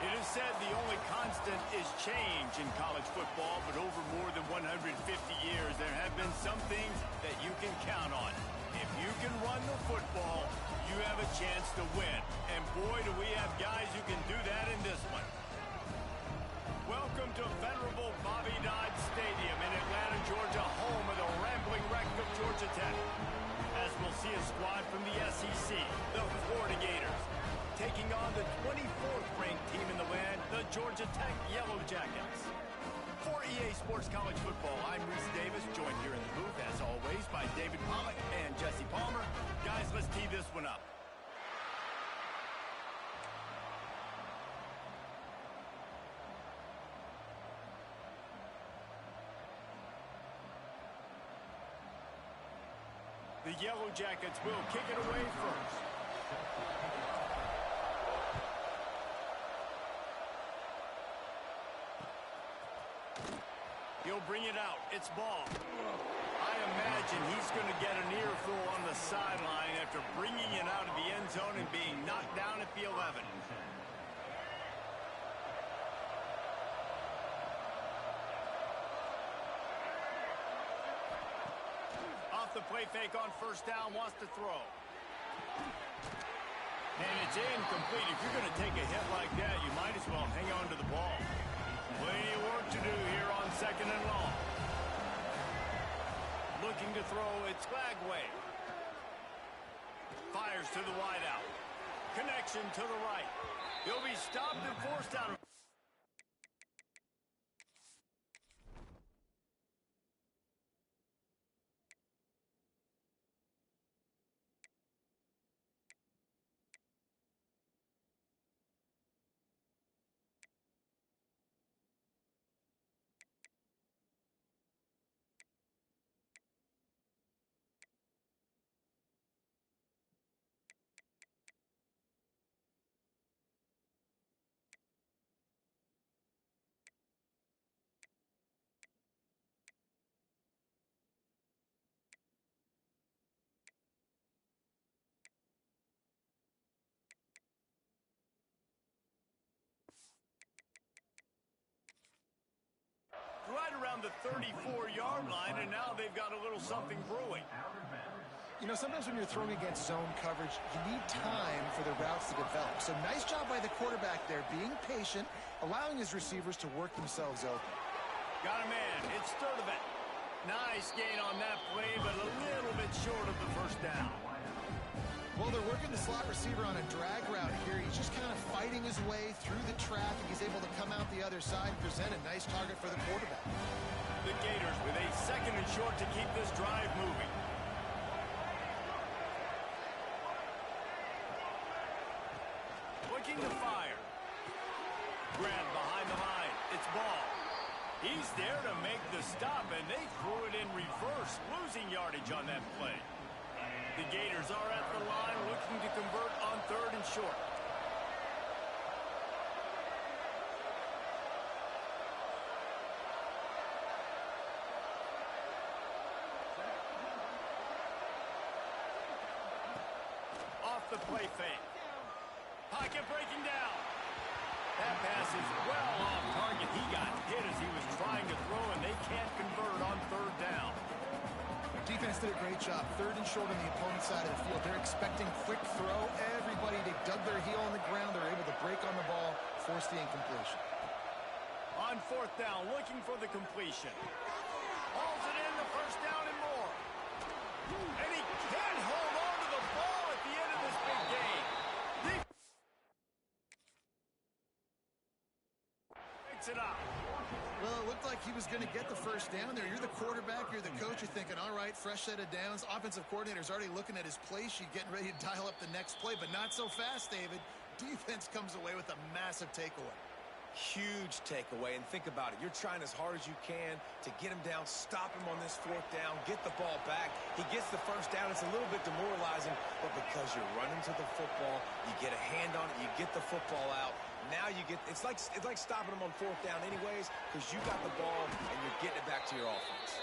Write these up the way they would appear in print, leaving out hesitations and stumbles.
It is said the only constant is change in college football, but over more than 150 years, there have been some things that you can count on. If you can run the football, you have a chance to win. And boy, do we have guys who can do that in this one. Welcome to venerable Bobby Dodd Stadium in Atlanta, Georgia, home of the rambling wreck of Georgia Tech. As we'll see a squad from the SEC, the Florida Gators, taking on the 24th-ranked team in the land, the Georgia Tech Yellow Jackets. For EA Sports College Football, I'm Reese Davis, joined here in the booth, as always, by David Pollack and Jesse Palmer. Guys, let's tee this one up. The Yellow Jackets will kick it away first. He'll bring it out. It's ball. I imagine he's going to get an earful on the sideline after bringing it out of the end zone and being knocked down at the 11. Off the play fake on first down, wants to throw. And it's incomplete. If you're going to take a hit like that, you might as well hang on to the ball. Plenty of work to do here on second and long. Looking to throw, it's Glagway. Fires to the wideout. Connection to the right. He'll be stopped and forced out of... Right around the 34-yard line, and now they've got a little something brewing. You know, sometimes when you're throwing against zone coverage, you need time for the routes to develop. So nice job by the quarterback there, being patient, allowing his receivers to work themselves open. Got a man. It's Sturdivant. Nice gain on that play, but a little bit short of the first down. Well, they're working the slot receiver on a drag route here. He's just kind of fighting his way through the traffic. He's able to come out the other side and present a nice target for the quarterback. The Gators with a second and short to keep this drive moving. Looking to fire. Grabbed behind the line. It's ball. He's there to make the stop, and they threw it in reverse, losing yardage on that play. The Gators are at the line looking to convert on third and short. Off the play fake. Pocket breaking down. That pass is well off target. He got hit as he was trying to throw, and they can't convert on third down. Defense did a great job. Third and short on the opponent's side of the field. They're expecting quick throw. Everybody, they dug their heel on the ground. They're able to break on the ball, force the incompletion. On fourth down, looking for the completion. Hauls it in, the first down and more. And he can't hold on to the ball at the end of this big game. He picks it up. Well, it looked like he was going to get the first down there. You're the quarterback, you're the coach, you're thinking, all right, fresh set of downs. Offensive coordinator's already looking at his play sheet, getting ready to dial up the next play, but not so fast, David. Defense comes away with a massive takeaway. Huge takeaway, and think about it. You're trying as hard as you can to get him down, stop him on this fourth down, get the ball back. He gets the first down. It's a little bit demoralizing, but because you're running to the football, you get a hand on it, you get the football out. Now you get, it's like stopping him on fourth down anyways, because you got the ball and you're getting it back to your offense.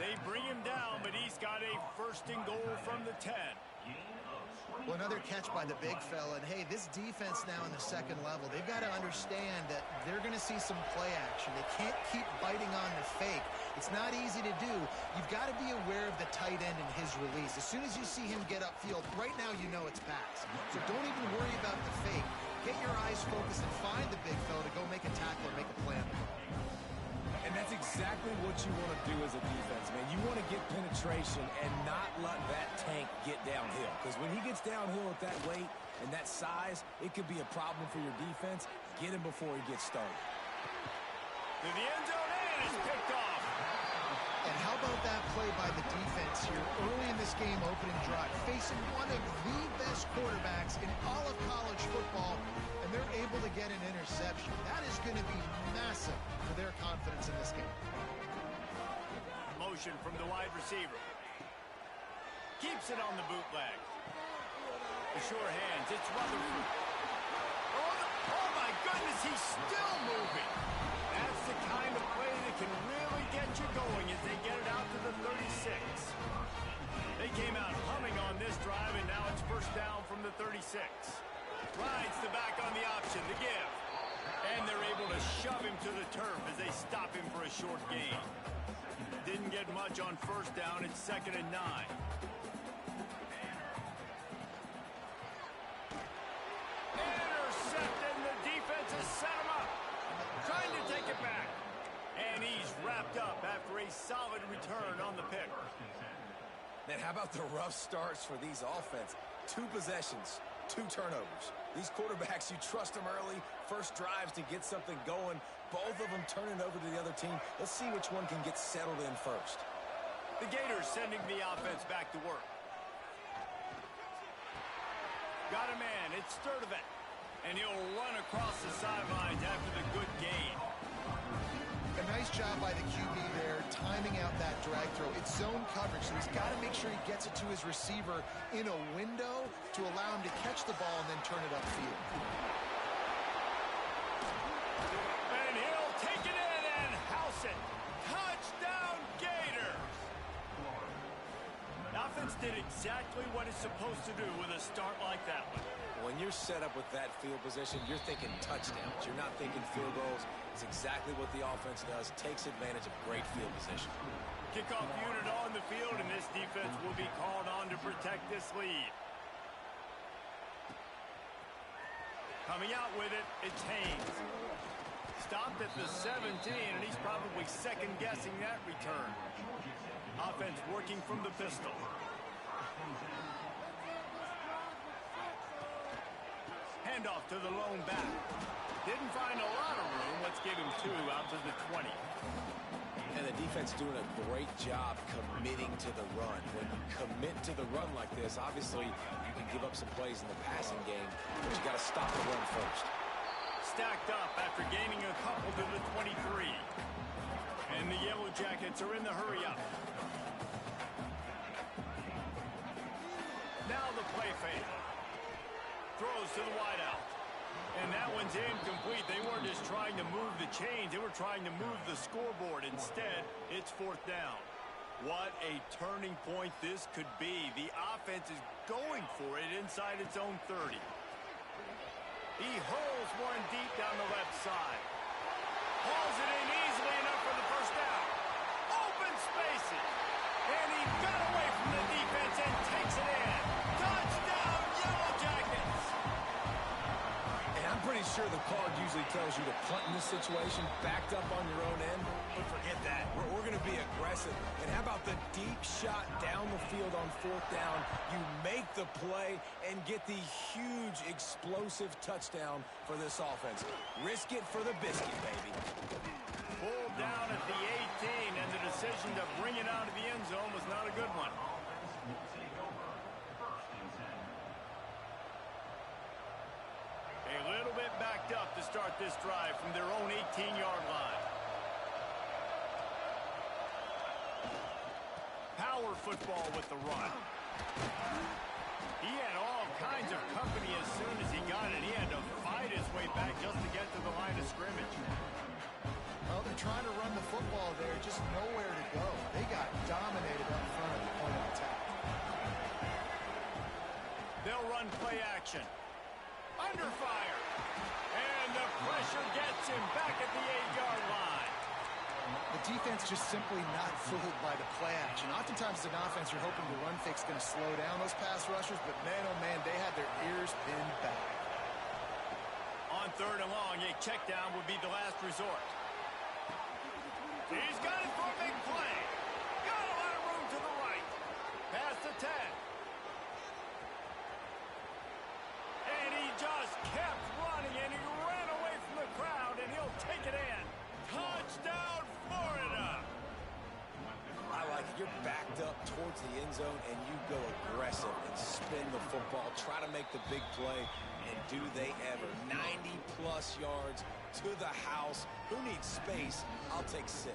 They bring him down, but he's got a first and goal from the 10. Well, another catch by the big fella. And, hey, this defense now in the second level, they've got to understand that they're going to see some play action. They can't keep biting on the fake. It's not easy to do. You've got to be aware of the tight end and his release. As soon as you see him get upfield, right now you know it's pass. So don't even worry about the fake. Get your eyes focused and find the big fella to go make a tackle or make a play on the ball. And that's exactly what you want to do as a defense, man. You want to get penetration and not let that tank get downhill. Because when he gets downhill at that weight and that size, it could be a problem for your defense. Get him before he gets started. To the end zone, and it's picked off. And how about that play by the defense here early in this game opening drive, facing one of the best quarterbacks in all of college football, and they're able to get an interception. That is going to be massive for their confidence in this game. Motion from the wide receiver. Keeps it on the bootleg. The sure hands, it's Rutherford. Oh my goodness, he's still moving. That's the kind of play that can really get you going as they get it out to the 36. They came out humming on this drive, and now it's first down from the 36. Rides the back on the option, the give. And they're able to shove him to the turf as they stop him for a short gain. Didn't get much on first down. It's 2nd and 9. Intercepted, and the defense has set him up. Trying to take it back. And he's wrapped up after a solid return on the pick. Man, how about the rough starts for these offense? 2 possessions, 2 turnovers. These quarterbacks, you trust them early, first drives to get something going. Both of them turning over to the other team. Let's see which one can get settled in first. The Gators sending the offense back to work. Got a man, it's Sturdivant. And he'll run across the sidelines after the good gain. A nice job by the QB there, timing out that drag throw. It's zone coverage, so he's got to make sure he gets it to his receiver in a window to allow him to catch the ball and then turn it upfield. And he'll take it in and house it. Touchdown, Gator! The offense did exactly what it's supposed to do with a start like that one. When you're set up with that field position, you're thinking touchdowns. You're not thinking field goals. It's exactly what the offense does. Takes advantage of great field position. Kickoff unit on the field, and this defense will be called on to protect this lead. Coming out with it, it's Haynes. Stopped at the 17, and he's probably second-guessing that return. Offense working from the pistol. Handoff to the lone back. Didn't find a lot of room. Let's give him 2 out to the 20. And the defense doing a great job committing to the run. When you commit to the run like this, obviously you can give up some plays in the passing game, but you got to stop the run first. Stacked up after gaining a couple to the 23. And the Yellow Jackets are in the hurry-up. Now the play fake. Throws to the wideout. And that one's incomplete. They weren't just trying to move the chains. They were trying to move the scoreboard. Instead, it's 4th down. What a turning point this could be. The offense is going for it inside its own 30. He hurls one deep down the left side. Hauls it in easily enough for the first down. Open spaces. And he got away from the defense and takes it in. Touchdown, Yellow Jackets. And I'm pretty sure the card usually tells you to punt in this situation, backed up on your own end. But forget that. We're going to be aggressive. And how about the deep shot down the field on 4th down? You make the play and get the huge explosive touchdown for this offense. Risk it for the biscuit, baby. Pulled down at the 18, and the decision to bring it out of the end zone was not a good one. A little bit backed up to start this drive from their own 18-yard line. Power football with the run. He had all kinds of company as soon as he got it. He had to fight his way back just to get to the line of scrimmage. Well, they're trying to run the football there, just nowhere to go. They got dominated up front at the point of attack. They'll action. Under fire. And the pressure gets him back at the 8-yard line. The defense just simply not fooled by the play action. Oftentimes as an offense, you're hoping the run fake's going to slow down those pass rushers, but man, oh man, they had their ears pinned back. On 3rd and long, a check down would be the last resort. He's got it for a big play. Got a lot of room to the right. Pass to 10. And he just kept running, and he ran away from the crowd, and he'll take it in. Touchdown, Florida! I like it. You're backed up towards the end zone, and you go aggressive and spin the football, try to make the big play, and do they ever. 90-plus yards to the house. Who needs space? I'll take 6.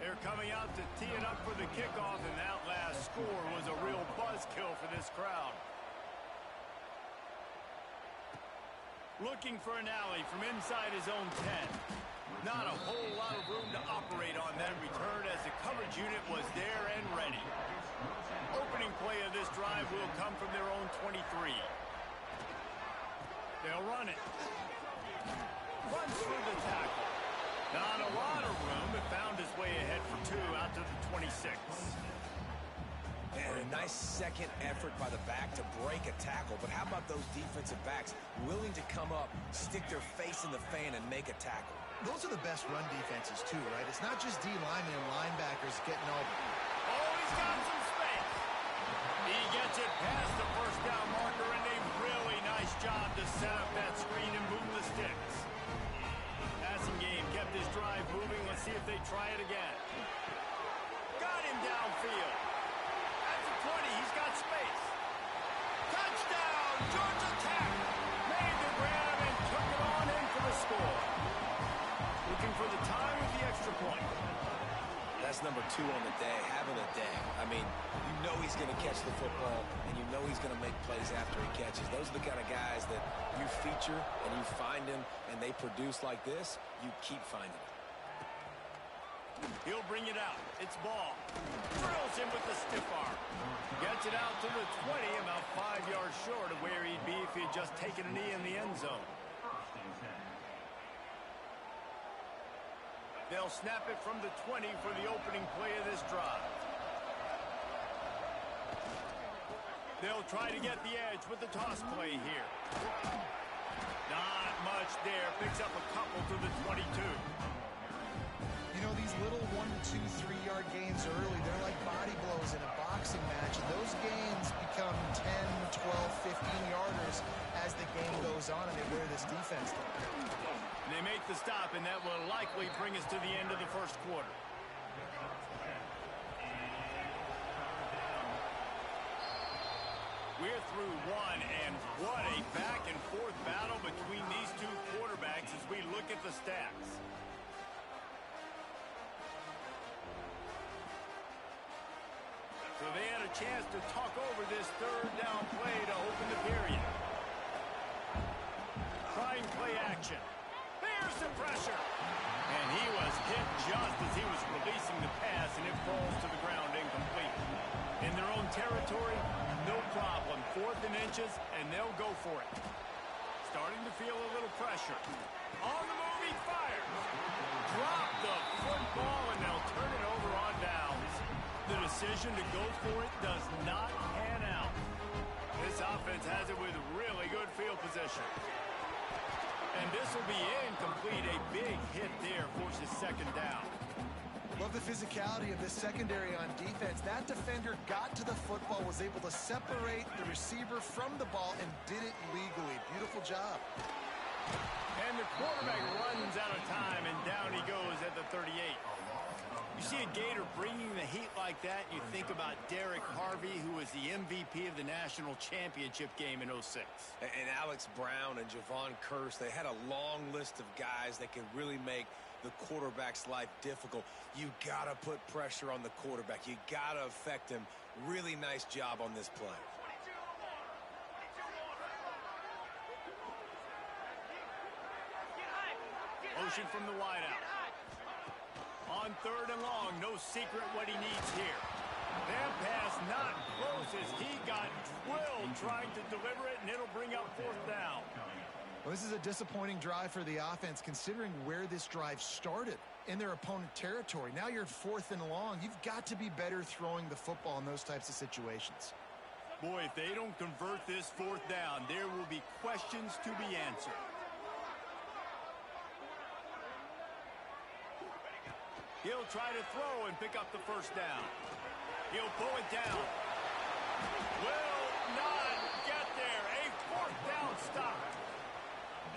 They're coming out to tee it up for the kickoff, and that last score was a real buzzkill for this crowd. Looking for an alley from inside his own 10. Not a whole lot of room to operate on that return as the coverage unit was there and ready. Opening play of this drive will come from their own 23. They'll run it. Runs through the tackle. Not a lot of room, but found his way ahead for 2 out to the 26. And a nice second effort by the back to break a tackle. But how about those defensive backs willing to come up, stick their face in the fan, and make a tackle? Those are the best run defenses, too, right? It's not just D linemen and linebackers getting all the... Oh, he's got some space. He gets it past the first down marker, and a really nice job to set up that screen and move the sticks. Passing game kept his drive moving. Let's see if they try it again. Got him downfield. At the 20, he's got space. Touchdown, Georgia Tech. Made the grab and took it on in for the score. Looking for the time with the extra point. That's number 2 on the day, having a day. I mean, you know he's going to catch the football, and you know he's going to make plays after he catches. Those are the kind of guys that you feature and you find them, and they produce like this, you keep finding them. He'll bring it out. It's ball. Drills him with the stiff arm. Gets it out to the 20, about 5 yards short of where he'd be if he had just taken a knee in the end zone. They'll snap it from the 20 for the opening play of this drive. They'll try to get the edge with the toss play here. Not much there. Picks up a couple to the 22. You know, these little 1, 2, 3-yard gains early, they're like body blows in a boxing match. And those gains become 10, 12, 15-yarders as the game goes on, and they wear this defense down. They make the stop, and that will likely bring us to the end of the first quarter. We're through one, and what a back-and-forth battle between these two quarterbacks as we look at the stats. So they had a chance to talk over this 3rd down play to open the period. Trying play action. There's the pressure. And he was hit just as he was releasing the pass, and it falls to the ground incomplete. In their own territory, no problem. 4th and inches, and they'll go for it. Starting to feel a little pressure. On the move, he fires. Drop the football, and they'll turn it over on downs. The decision to go for it does not pan out. This offense has it with really good field position. And this will be incomplete. A big hit there forces 2nd down. Love the physicality of this secondary on defense. That defender got to the football, was able to separate the receiver from the ball, and did it legally. Beautiful job. And the quarterback runs out of time, and down he goes at the 38. You see a Gator bringing the heat like that, and you think about Derek Harvey, who was the MVP of the national championship game in '06. And Alex Brown and Javon Curse, they had a long list of guys that could really make the quarterback's life difficult. You got to put pressure on the quarterback. You got to affect him. Really nice job on this play. Motion from the wideout. On 3rd and long, no secret what he needs here. That pass not close as he got drilled trying to deliver it, and it'll bring up fourth down. Well, this is a disappointing drive for the offense, considering where this drive started in their opponent territory. Now you're 4th and long. You've got to be better throwing the football in those types of situations. Boy, if they don't convert this 4th down, there will be questions to be answered. He'll try to throw and pick up the first down. He'll pull it down. Will not get there. A 4th down stop.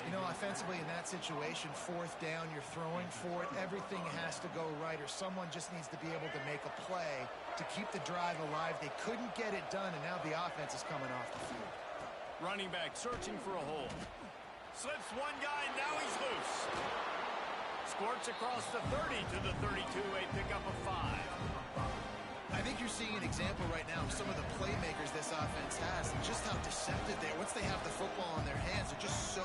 You know, offensively in that situation, 4th down, you're throwing for it. Everything has to go right, or someone just needs to be able to make a play to keep the drive alive. They couldn't get it done, and now the offense is coming off the field. Running back searching for a hole. Slips one guy, now he's loose. Squirts across the 30 to the 32, a pickup of 5. I think you're seeing an example right now of some of the playmakers this offense has and just how deceptive they are. Once they have the football in their hands, they're just so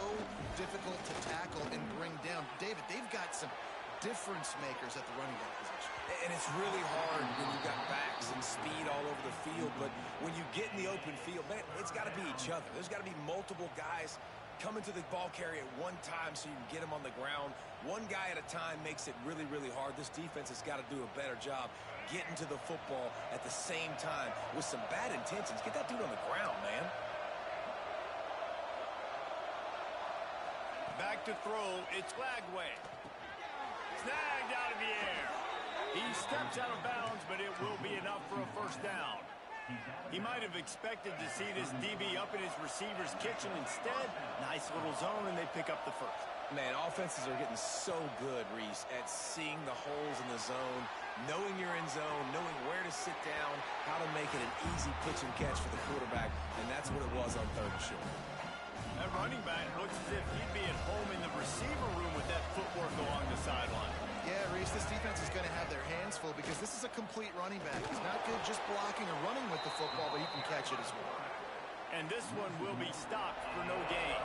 difficult to tackle and bring down. David, they've got some difference makers at the running back position. And it's really hard when you've got backs and speed all over the field, but when you get in the open field, man, it's got to be each other. There's got to be multiple guys coming to the ball carrier at one time so you can get them on the ground. One guy at a time makes it really, really hard. This defense has got to do a better job getting to the football at the same time with some bad intentions. Get that dude on the ground, man. Back to throw. It's Lagway. Snagged out of the air. He steps out of bounds, but it will be enough for a first down. He might have expected to see this DB up in his receiver's kitchen. Instead, nice little zone, and they pick up the first. Man, offenses are getting so good, Reese, at seeing the holes in the zone, knowing you're in zone, knowing where to sit down, how to make it an easy pitch and catch for the quarterback, and that's what it was on 3rd and short. That running back looks as if he'd be at home in the receiver room with that footwork along the sideline. Yeah, Reese, this defense is going to have their hands full because this is a complete running back. He's not good just blocking or running with the football, but he can catch it as well. And this one will be stopped for no gain.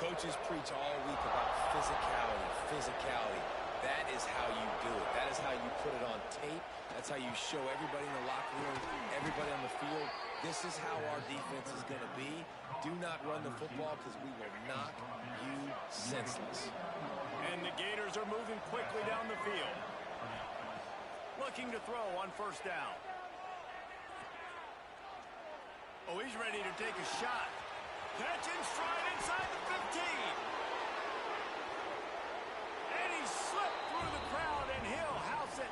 Coaches preach all week about physicality, physicality. That is how you do it. That is how you put it on tape. That's how you show everybody in the locker room, everybody on the field. This is how our defense is going to be. Do not run the football because we will knock you senseless. And the Gators are moving quickly down the field. Looking to throw on first down. Oh, he's ready to take a shot. Catch in stride inside the 15. And he slipped through the crowd, and he'll house it.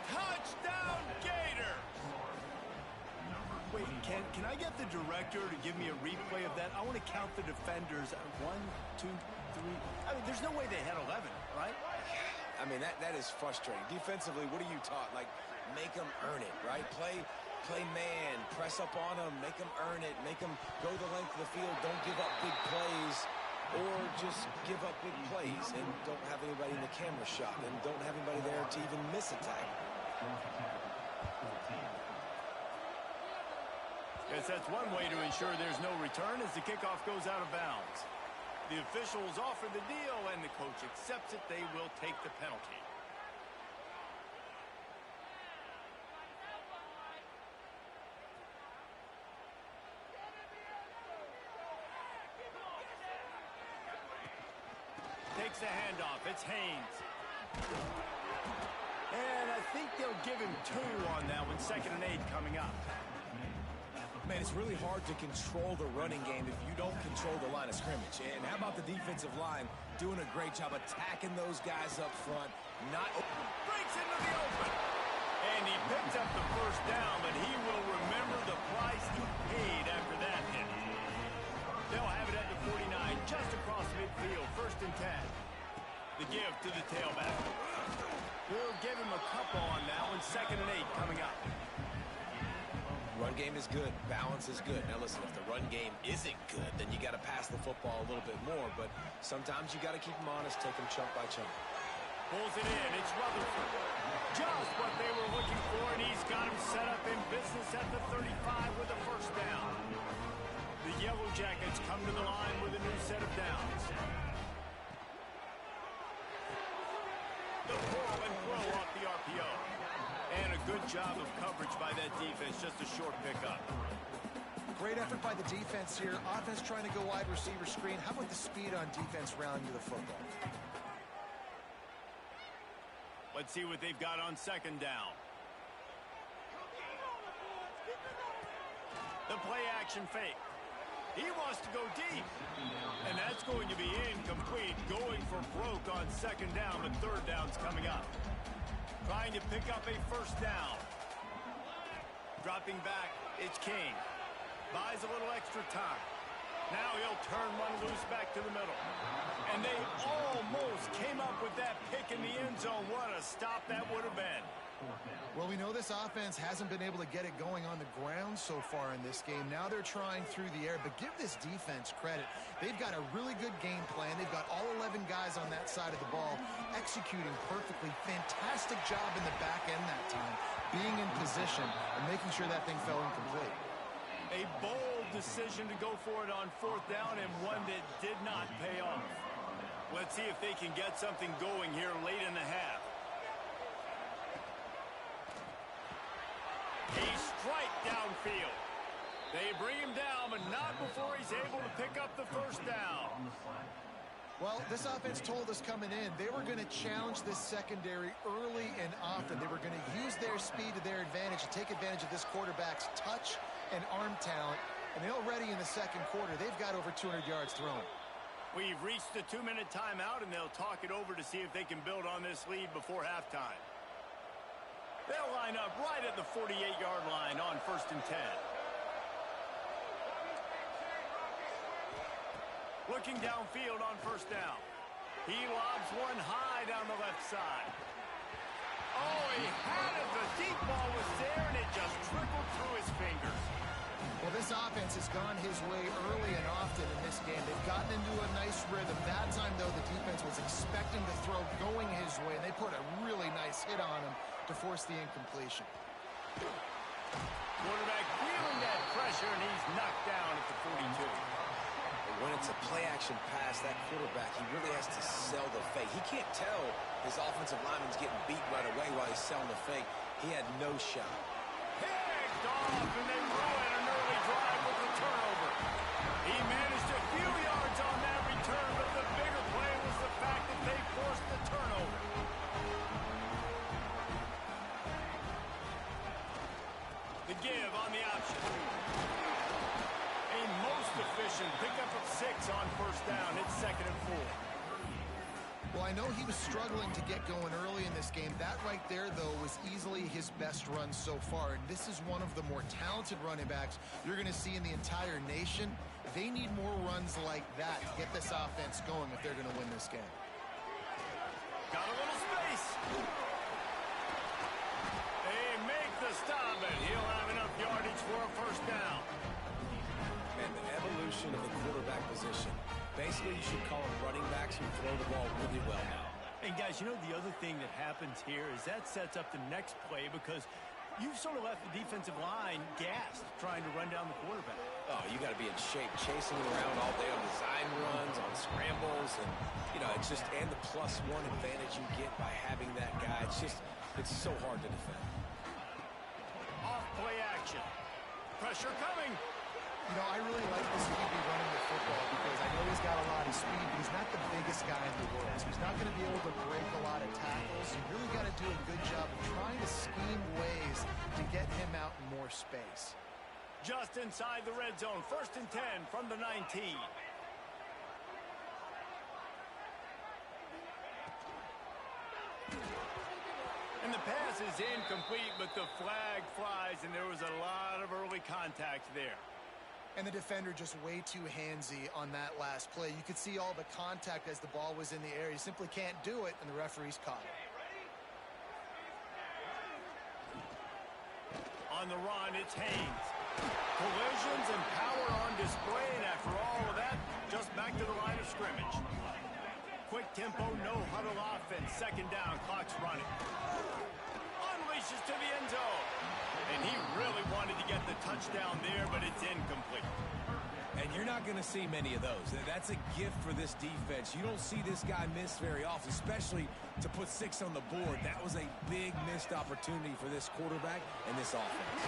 Touchdown, Gators! Wait, can I get the director to give me a replay of that? I want to count the defenders. 1, 2, 3. I mean, there's no way they had 11, right? I mean, that is frustrating. Defensively, what are you taught? Like, make them earn it, right? Play man, press up on them, make them earn it, make them go the length of the field, don't give up big plays, or just give up big plays and don't have anybody in the camera shot and don't have anybody there to even miss a tackle. Yes, that's one way to ensure there's no return as the kickoff goes out of bounds. The officials offer the deal, and the coach accepts it. They will take the penalty. Takes the handoff. It's Haynes. And I think they'll give him 2 on that one. 2nd and 8 coming up. Man, it's really hard to control the running game if you don't control the line of scrimmage. And how about the defensive line doing a great job attacking those guys up front? Breaks into the open. And he picks up the first down, but he will remember the price he paid after that hit. They'll have it at the 49, just across midfield, 1st and 10. The give to the tailback. We'll give him a couple on that one. 2nd and 8 coming up. Run game is good. Balance is good. Now listen, if the run game isn't good, then you got to pass the football a little bit more. But sometimes you got to keep them honest, take them chunk by chunk. Pulls it in. It's Rutherford. Just what they were looking for, and he's got him set up in business at the 35 with a first down. The Yellow Jackets come to the line with a new set of downs. The pull and throw off the RPO. And a good job of coverage by that defense, just a short pickup. Great effort by the defense here. Offense trying to go wide receiver screen. How about the speed on defense rounding to the football? Let's see what they've got on second down. The play action fake. He wants to go deep. And that's going to be incomplete. Going for broke on second down, but third down's coming up. Trying to pick up a first down. Dropping back, it's King. Buys a little extra time. Now he'll turn one loose back to the middle. And they almost came up with that pick in the end zone. What a stop that would have been. Well, we know this offense hasn't been able to get it going on the ground so far in this game. Now they're trying through the air, but give this defense credit. They've got a really good game plan. They've got all 11 guys on that side of the ball executing perfectly. Fantastic job in the back end that time, being in position and making sure that thing fell incomplete. A bold decision to go for it on fourth down and one that did not pay off. Let's see if they can get something going here late in the half. A strike downfield. They bring him down, but not before he's able to pick up the first down. Well, this offense told us coming in they were going to challenge this secondary early and often. They were going to use their speed to their advantage and take advantage of this quarterback's touch and arm talent. And already in the second quarter, they've got over 200 yards thrown. We've reached the 2-minute timeout, and they'll talk it over to see if they can build on this lead before halftime. They'll line up right at the 48-yard line on 1st and 10. Looking downfield on first down. He lobs one high down the left side. Oh, he had it. The deep ball was there, and it just trickled through his fingers. Well, this offense has gone his way early and often in this game. They've gotten into a nice rhythm. That time, though, the defense was expecting to throw going his way, and they put a really nice hit on him to force the incompletion. Quarterback feeling that pressure, and he's knocked down at the 42. When it's a play-action pass, that quarterback, he really has to sell the fake. He can't tell his offensive lineman's getting beat right away while he's selling the fake. He had no shot. Picked off, and they ruin an early drive with the turnover. He managed a few yards on that return, but the bigger play was the fact that they forced the turnover. The give on the option. A most efficient pickup of 6 on first down. It's 2nd and 4. Well, I know he was struggling to get going early in this game. That right there, though, was easily his best run so far. And this is one of the more talented running backs you're going to see in the entire nation. They need more runs like that to get this offense going if they're going to win this game. Got a little space. They make the stop, and he'll have enough yardage for a first down. And the evolution of the quarterback position. Basically, you should call them running backs who throw the ball really well now. And, guys, you know the other thing that happens here is that sets up the next play because you've sort of left the defensive line gassed trying to run down the quarterback. Oh, you got to be in shape, chasing him around all day on design runs, on scrambles, and, you know, it's just, and the +1 advantage you get by having that guy. It's so hard to defend. Off play action. Pressure coming. You know, I really like this QB running the football because I know he's got a lot of speed, but he's not the biggest guy in the world. So he's not going to be able to break a lot of tackles. You really got to do a good job of trying to scheme ways to get him out in more space. Just inside the red zone. 1st and 10 from the 19. And the pass is incomplete, but the flag flies, and there was a lot of early contact there. And the defender just way too handsy on that last play. You could see all the contact as the ball was in the air. You simply can't do it, and the referee's caught it. On the run, it's Haynes. Collisions and power on display, and after all of that, just back to the line of scrimmage. Quick tempo, no huddle offense. 2nd down, clock's running. Unleashes to the end zone. And he really wanted to get the touchdown there, but it's incomplete. And you're not going to see many of those. That's a gift for this defense. You don't see this guy miss very often, especially to put 6 on the board. That was a big missed opportunity for this quarterback and this offense.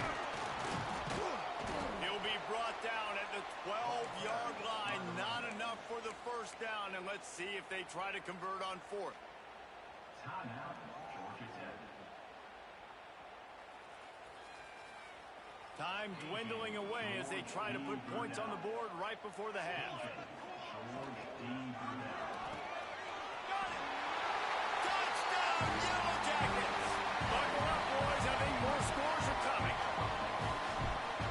He'll be brought down at the 12-yard line. Not enough for the first down. And let's see if they try to convert on 4th. Timeout, Georgia Tech. Time dwindling away as they try to put points on the board right before the half. Touchdown, Yellow Jackets! Buckle up, boys. I think more scores are coming.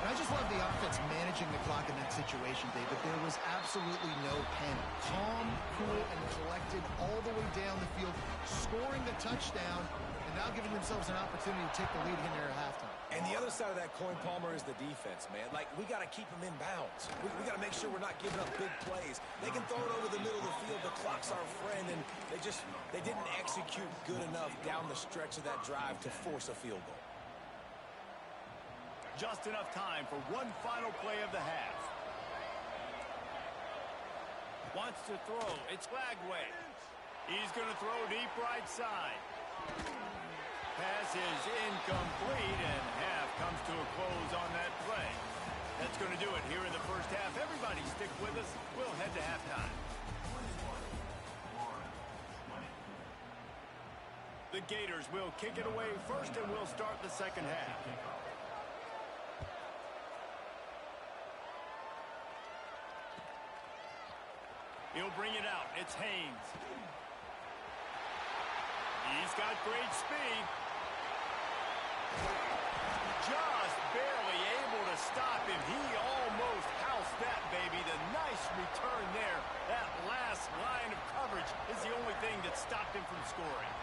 And I just love the offense managing the clock in that situation, David. There was absolutely no panic. Calm, cool, and collected all the way down the field, scoring the touchdown, and now giving themselves an opportunity to take the lead in there at halftime. And the other side of that coin, Palmer, is the defense, man. Like, we got to keep them in bounds. We got to make sure we're not giving up big plays. They can throw it over the middle of the field. The clock's our friend, and they didn't execute good enough down the stretch of that drive to force a field goal. Just enough time for one final play of the half. Wants to throw. It's Flagway. He's going to throw deep right side. Pass is incomplete, and half comes to a close on that play. That's going to do it here in the first half. Everybody stick with us. We'll head to halftime. The Gators will kick it away first, and we'll start the second half. He'll bring it out. It's Haynes. He's got great speed. Just barely able to stop him. He almost housed that baby. The nice return there. That last line of coverage is the only thing that stopped him from scoring.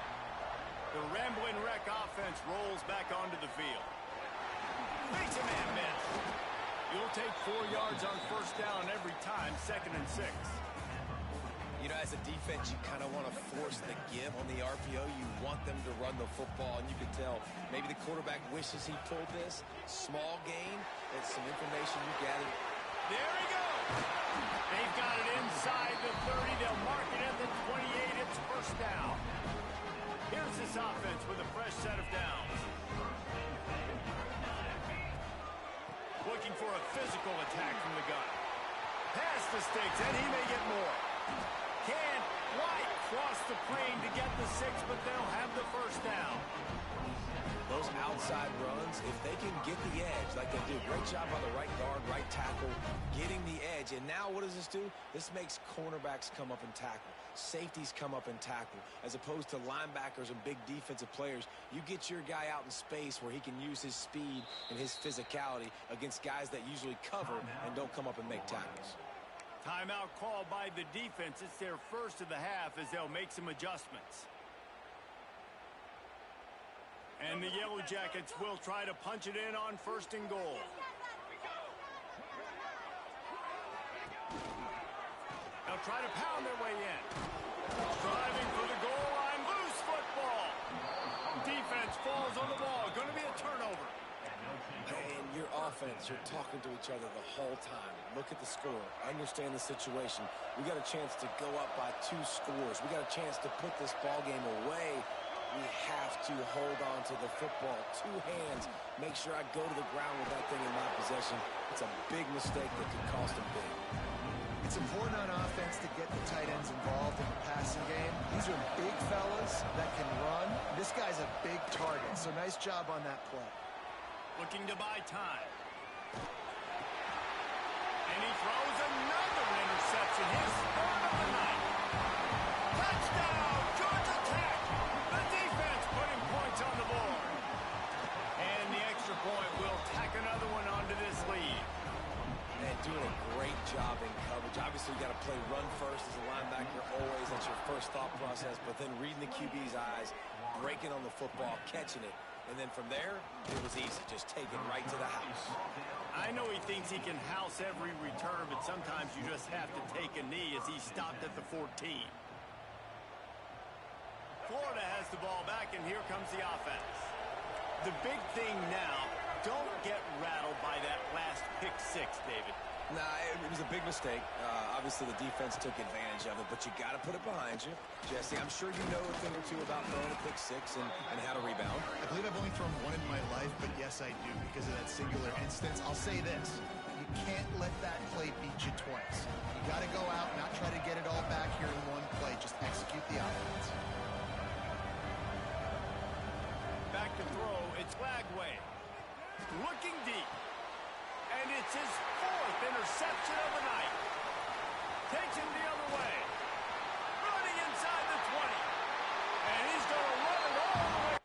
The Ramblin' Wreck offense rolls back onto the field. Makes a man miss. You'll take 4 yards on first down every time, 2nd and 6. You know, as a defense, you kind of want to force the give on the RPO. You want them to run the football, and you can tell maybe the quarterback wishes he pulled this. Small gain. It's some information you gathered. There he goes. They've got it inside the 30. They'll mark it at the 28. It's first down. Here's this offense with a fresh set of downs. Looking for a physical attack from the gun. Pass the sticks, and he may get more. Can't quite cross the plane to get the 6, but they'll have the first down. Those outside runs, if they can get the edge like they do, great job on the right guard, right tackle, getting the edge. And now what does this do? This makes cornerbacks come up and tackle. Safeties come up and tackle. As opposed to linebackers and big defensive players, you get your guy out in space where he can use his speed and his physicality against guys that usually cover and don't come up and make tackles. Timeout called by the defense. It's their first of the half as they'll make some adjustments. And the Yellow Jackets will try to punch it in on 1st and goal. They'll try to pound their way in. Driving for the goal line. Loose football. Defense falls on the ball. Going to be a turnover. And your offense, you're talking to each other the whole time. Look at the score. Understand the situation. We got a chance to go up by 2 scores. We got a chance to put this ball game away. We have to hold on to the football. 2 hands. Make sure I go to the ground with that thing in my possession. It's a big mistake that could cost them big. It's important on offense to get the tight ends involved in the passing game. These are big fellas that can run. This guy's a big target, so nice job on that play. Looking to buy time. And he throws another interception. His 3rd of the night. Touchdown, Georgia Tech. The defense putting points on the board. And the extra point will tack another one onto this lead. Man, doing a great job in coverage. Obviously, you got to play run first as a linebacker always. That's your first thought process. But then reading the QB's eyes, breaking on the football, catching it. And then from there, it was easy, just taking right to the house. I know he thinks he can house every return, but sometimes you just have to take a knee as he stopped at the 14. Florida has the ball back, and here comes the offense. The big thing now, don't get rattled by that last pick 6, David. Nah, it was a big mistake. Obviously, the defense took advantage of it, but you got to put it behind you. Jesse, I'm sure you know a thing or two about throwing a pick six and how to rebound. I believe I've only thrown one in my life, but yes, I do because of that singular instance. I'll say this. You can't let that play beat you twice. You got to go out, not try to get it all back here in one play. Just execute the offense. Back to throw. It's Lagway. Looking deep. And it's his fourth interception of the night. Takes him the other way. Running inside the 20. And he's going to run it all the way.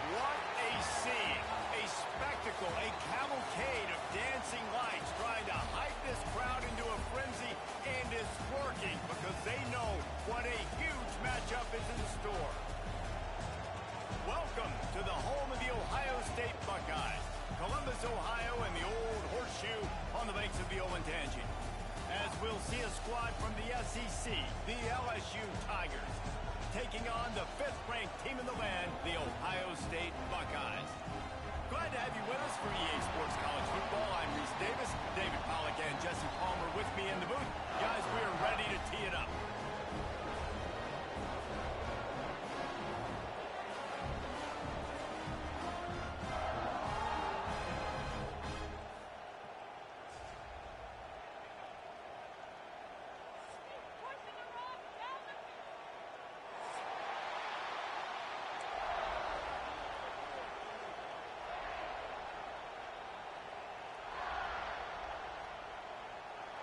What a scene. A spectacle, a cavalcade of dancing lights trying to hype this crowd into a frenzy, and it's working because they know what a huge matchup is in store. Welcome to the home of the Ohio State Buckeyes, Columbus, Ohio, and the old horseshoe on the banks of the Ncaa. As we'll see a squad from the SEC, the LSU Tigers, taking on the fifth-ranked team in the land, the Ohio State Buckeyes. Glad to have you with us for EA Sports College Football. I'm Reese Davis, David Pollack, and Jesse Palmer with me in the booth. Guys, we are ready to tee it up.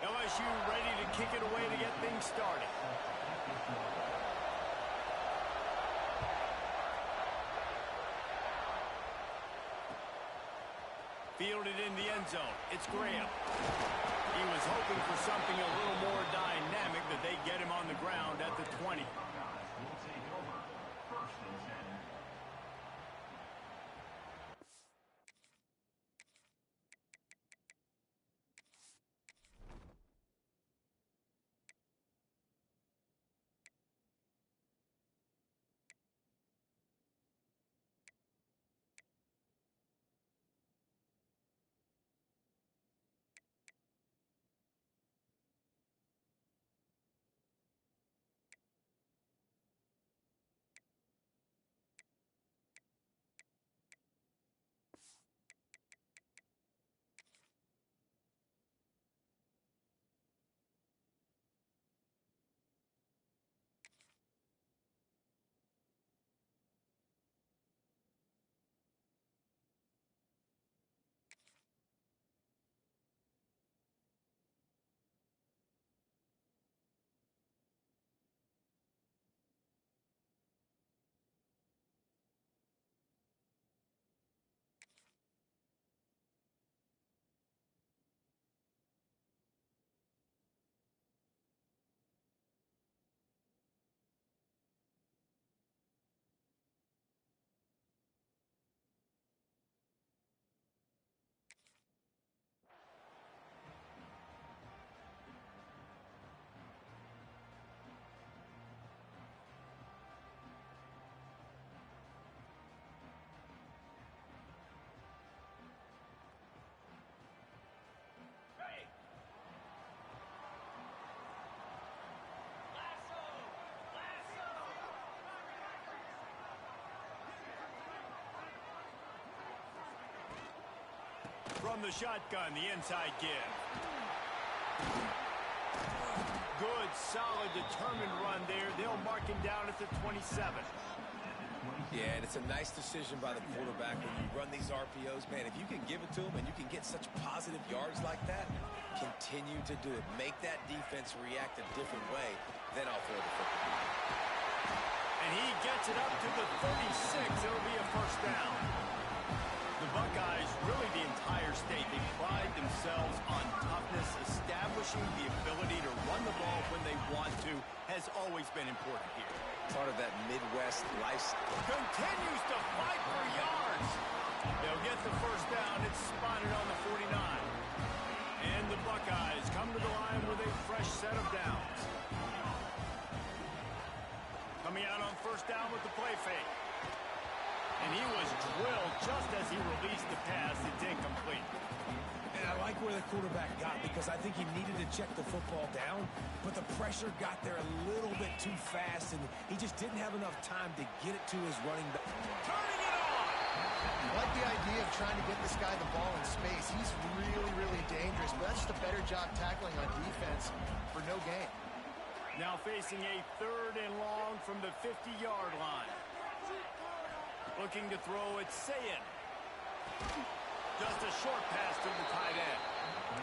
LSU ready to kick it away to get things started. Fielded in the end zone. It's Graham. He was hoping for something a little more dynamic, but they get him on the ground at the 20. Will take over. First and 10. From the shotgun, the inside give. Good, solid, determined run there. They'll mark him down at the 27. Yeah, and it's a nice decision by the quarterback when you run these RPOs. Man, if you can give it to him and you can get such positive yards like that, continue to do it. Make that defense react a different way. Then I'll throw the football. And he gets it up to the 36. It'll be a first down. The Buckeyes, really the entire state, they pride themselves on toughness. Establishing the ability to run the ball when they want to has always been important here. Part of that Midwest lifestyle. Continues to fight for yards. They'll get the first down. It's spotted on the 49. And the Buckeyes come to the line with a fresh set of downs. Coming out on first down with the play fake. And he was drilled just as he released the pass. It's incomplete. And I like where the quarterback got because I think he needed to check the football down, but the pressure got there a little bit too fast, and he just didn't have enough time to get it to his running back. Turning it on! I like the idea of trying to get this guy the ball in space. He's really, really dangerous, but that's just a better job tackling on defense for no gain. Now facing a 3rd and long from the 50-yard line. Looking to throw it, Ncaa. Just a short pass to the tight end.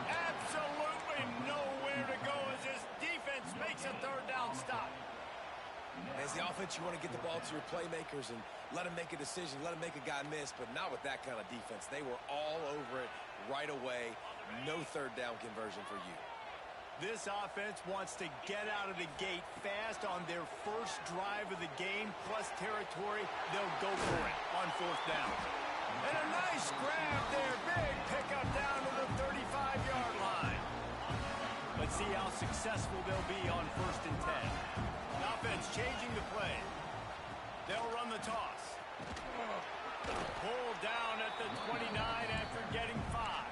Absolutely nowhere to go as his defense makes a 3rd down stop. As the offense, you want to get the ball to your playmakers and let them make a decision, let them make a guy miss, but not with that kind of defense. They were all over it right away. No 3rd down conversion for you. This offense wants to get out of the gate fast on their first drive of the game, plus territory. They'll go for it on 4th down. And a nice grab there. Big pickup down to the 35-yard line. Let's see how successful they'll be on 1st and 10. The offense changing the play. They'll run the toss. Pulled down at the 29 after getting 5.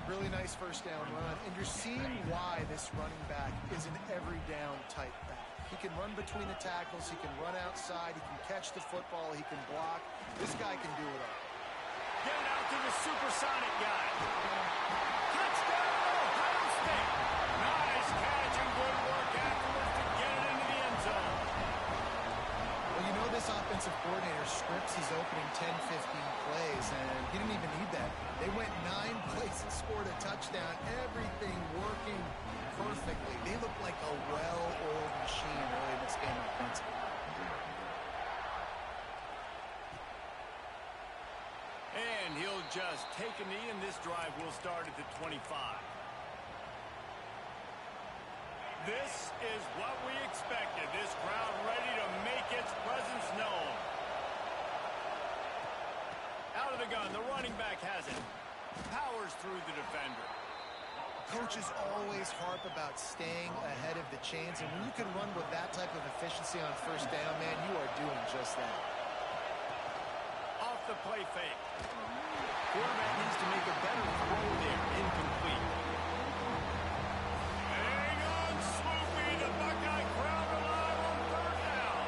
Really nice first down run, and you're seeing why this running back is an every down type back. He can run between the tackles, he can run outside, he can catch the football, he can block. This guy can do it all. Get it out to the supersonic guy. Touchdown, Ohio State. Nice catch and good work afterwards to get it into the end zone. Well, you know this offensive coordinator scripts his opening 10, 15 plays, and he didn't even need that. They went 9 plays and scored a touchdown. Everything working perfectly. They look like a well-oiled machine early in this game offensively. And he'll just take a knee, and this drive will start at the 25. This is what we expected. This crowd ready to make its presence known. Out of the gun, the running back has it. Powers through the defender. Coaches always harp about staying ahead of the chains, and when you can run with that type of efficiency on first down, man, you are doing just that. Off the play fake. Quarterback needs to make a better throw there. Incomplete. Hang on, Swoopy. The Buckeye crowd alive on 3rd down.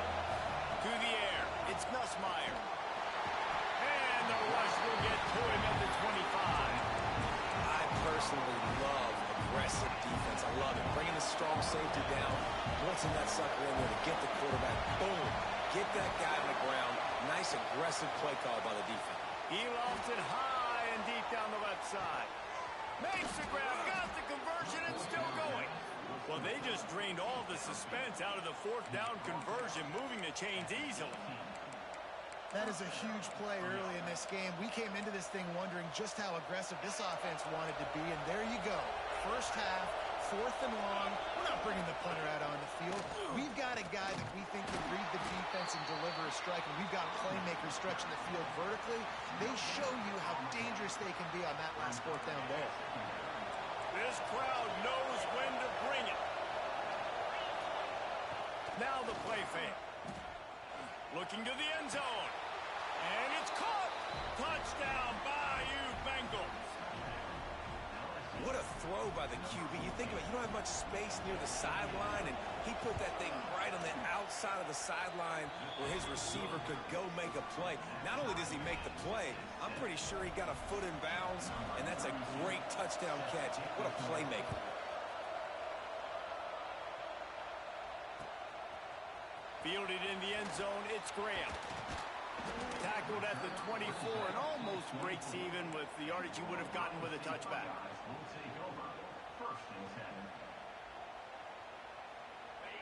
To the air. It's Nussmeier. And the rush will get to him at the 25. I personally love aggressive defense. I love it. Bringing the strong safety down, blitzing that sucker in there to get the quarterback. Boom. Get that guy on the ground. Nice aggressive play call by the defense. He lofts it high and deep down the left side. Makes the grab, got the conversion, and still going. Well, they just drained all the suspense out of the 4th down conversion, moving the chains easily. That is a huge play early in this game. We came into this thing wondering just how aggressive this offense wanted to be, and there you go. First half, 4th and long. We're not bringing the punter out on the field. We've got a guy that we think can read the defense and deliver a strike, and we've got playmakers stretching the field vertically. They show you how dangerous they can be on that last 4th down there. This crowd knows when to bring it. Now the play fake. Looking to the end zone. And it's caught. Touchdown, Bayou Bengals. What a throw by the QB. You think about it, you don't have much space near the sideline, and he put that thing right on the outside of the sideline where his receiver could go make a play. Not only does he make the play, I'm pretty sure he got a foot in bounds, and that's a great touchdown catch. What a playmaker. Fielded in the end zone, it's Graham. Tackled at the 24 and almost breaks even with the yardage he would have gotten with a touchback. Will take over. First and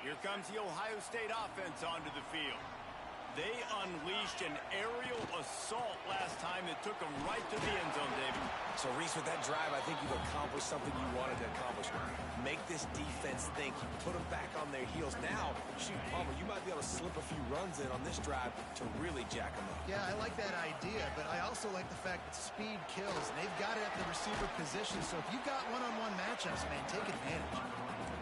10. Here comes the Ohio State offense onto the field. They unleashed an aerial assault last time that took them right to the end zone, David. So, Reese, with that drive, I think you've accomplished something you wanted to accomplish. Make this defense think. You put them back on their heels. Now, shoot, Palmer, you might be able to slip a few runs in on this drive to really jack them up. Yeah, I like that idea, but I also like the fact that speed kills. And they've got it at the receiver position, so if you've got one-on-one matchups, man, take advantage.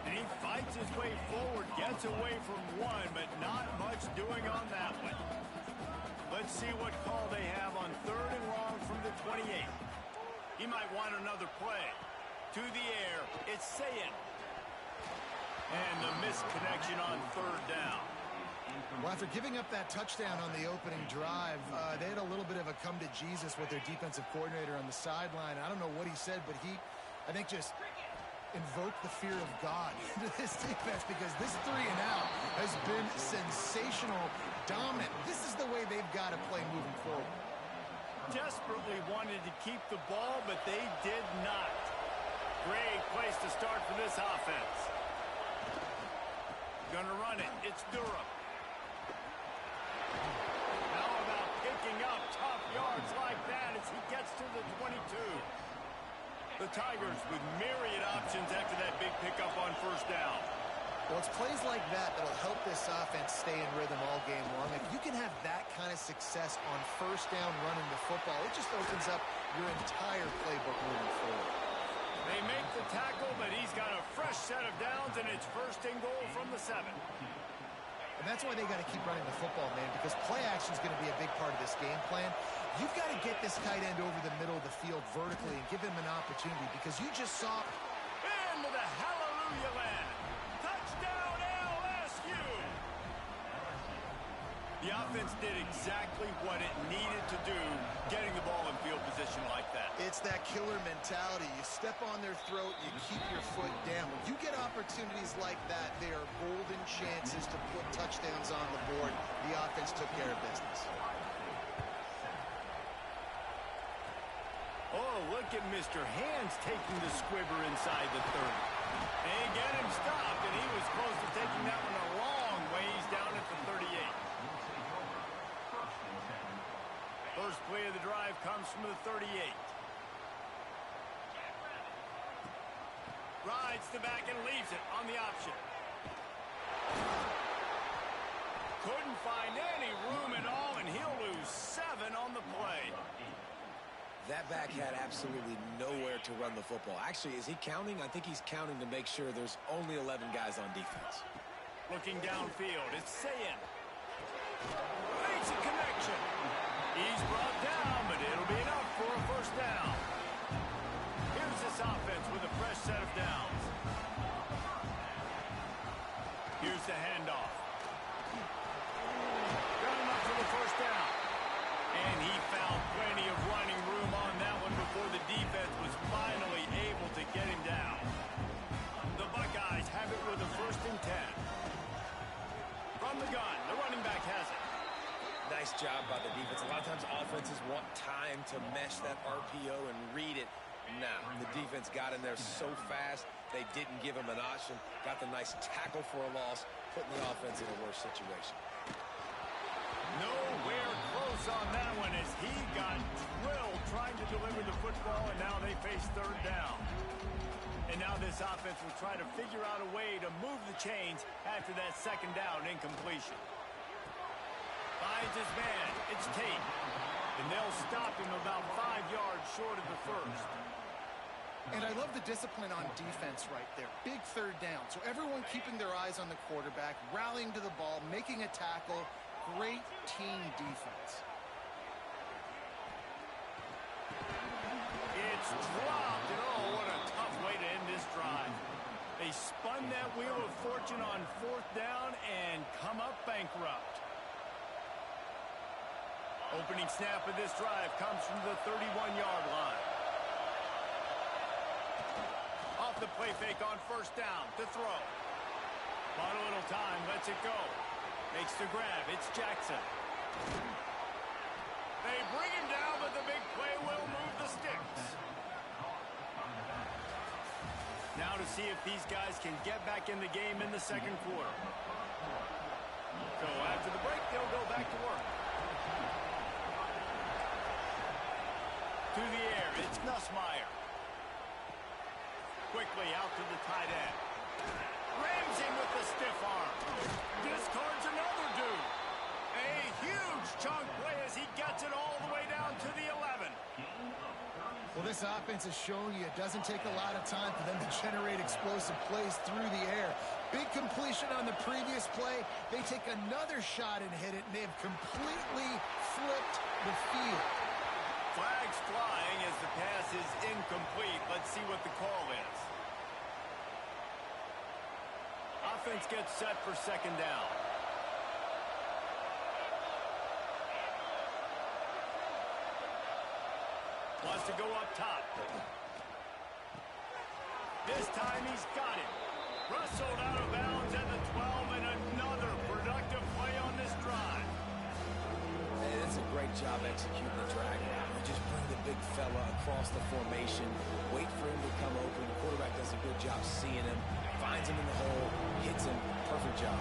And he fights his way forward, gets away from one, but not much doing on that one. Let's see what call they have on 3rd and long from the 28. He might want another play. To the air, it's Ncaa. And the missed connection on 3rd down. Well, after giving up that touchdown on the opening drive, they had a little bit of a come to Jesus with their defensive coordinator on the sideline. I don't know what he said, but he, I think, just invoke the fear of God into this defense, because this 3 and out has been sensational, dominant. This is the way they've got to play moving forward. Desperately wanted to keep the ball, but they did not. Great place to start for this offense. Gonna run it. It's Durham. How about picking up tough yards like that as he gets to the 22? The Tigers with myriad options after that big pickup on 1st down. Well, it's plays like that that'll help this offense stay in rhythm all game long. If you can have that kind of success on 1st down running the football, it just opens up your entire playbook moving forward. They make the tackle, but he's got a fresh set of downs, and it's 1st and goal from the 7. And that's why they got to keep running the football, man, because play action is going to be a big part of this game plan. You've got to get this tight end over the middle of the field vertically and give him an opportunity, because you just saw into the hallelujah land. Touchdown LSU. The offense did exactly what it needed to do, getting the ball in field position like that. It's that killer mentality. You step on their throat, you keep your foot down. When you get opportunities like that, they are golden chances to put touchdowns on the board. The offense took care of business. Oh, look at Mr. Hands taking the squibber inside the 30. They get him stopped, and he was close to taking that one a long ways down at the 38. First play of the drive comes from the 38. Rides the back and leaves it on the option. Couldn't find any room at all, and he'll lose 7 on the play. That back had absolutely nowhere to run the football. Actually, is he counting? I think he's counting to make sure there's only 11 guys on defense. Looking downfield, it's Ncaa. Makes a connection. He's brought down, but it'll be enough for a 1st down. Here's this offense with a fresh set of downs. Here's the handoff. Got him up for the 1st down. And he found plenty of running room on that one before the defense was finally able to get him down. The Buckeyes have it with a 1st and 10. From the gun, the running back has it. Nice job by the defense. A lot of times offenses want time to mesh that RPO and read it. Now, the defense got in there so fast, they didn't give him an option. Got the nice tackle for a loss, putting the offense in a worse situation. Nowhere close on that one as he got drilled trying to deliver the football, and now they face 3rd down. And now this offense will try to figure out a way to move the chains after that 2nd down incompletion. Finds his man. It's Tate. And they'll stop him about 5 yards short of the 1st. And I love the discipline on defense right there. Big 3rd down. So everyone keeping their eyes on the quarterback, rallying to the ball, making a tackle. Great team defense. It's dropped. And oh, what a tough way to connection on fourth down and come up bankrupt. Opening snap of this drive comes from the 31-yard line. Off the play fake on first down to throw. Bought a little time, lets it go. Makes the grab. It's Jackson. They bring him down, but the big play will move the sticks. Now to see if these guys can get back in the game in the second quarter. So after the break, they'll go back to work. To the air, it's Nussmeier. Quickly out to the tight end. Rams him with the stiff arm. Discards another dude. A huge chunk play as he gets it all the way down to the 11. Well, this offense has shown you it doesn't take a lot of time for them to generate explosive plays through the air. Big completion on the previous play. They take another shot and hit it, and they have completely flipped the field. Flags flying as the pass is incomplete. Let's see what the call is. Offense gets set for second down. Wants to go up top. This time he's got it. Rustled out of bounds at the 12, and another productive play on this drive. Hey, that's a great job executing the drag route. You just bring the big fella across the formation, wait for him to come open. The quarterback does a good job seeing him, finds him in the hole, hits him. Perfect job.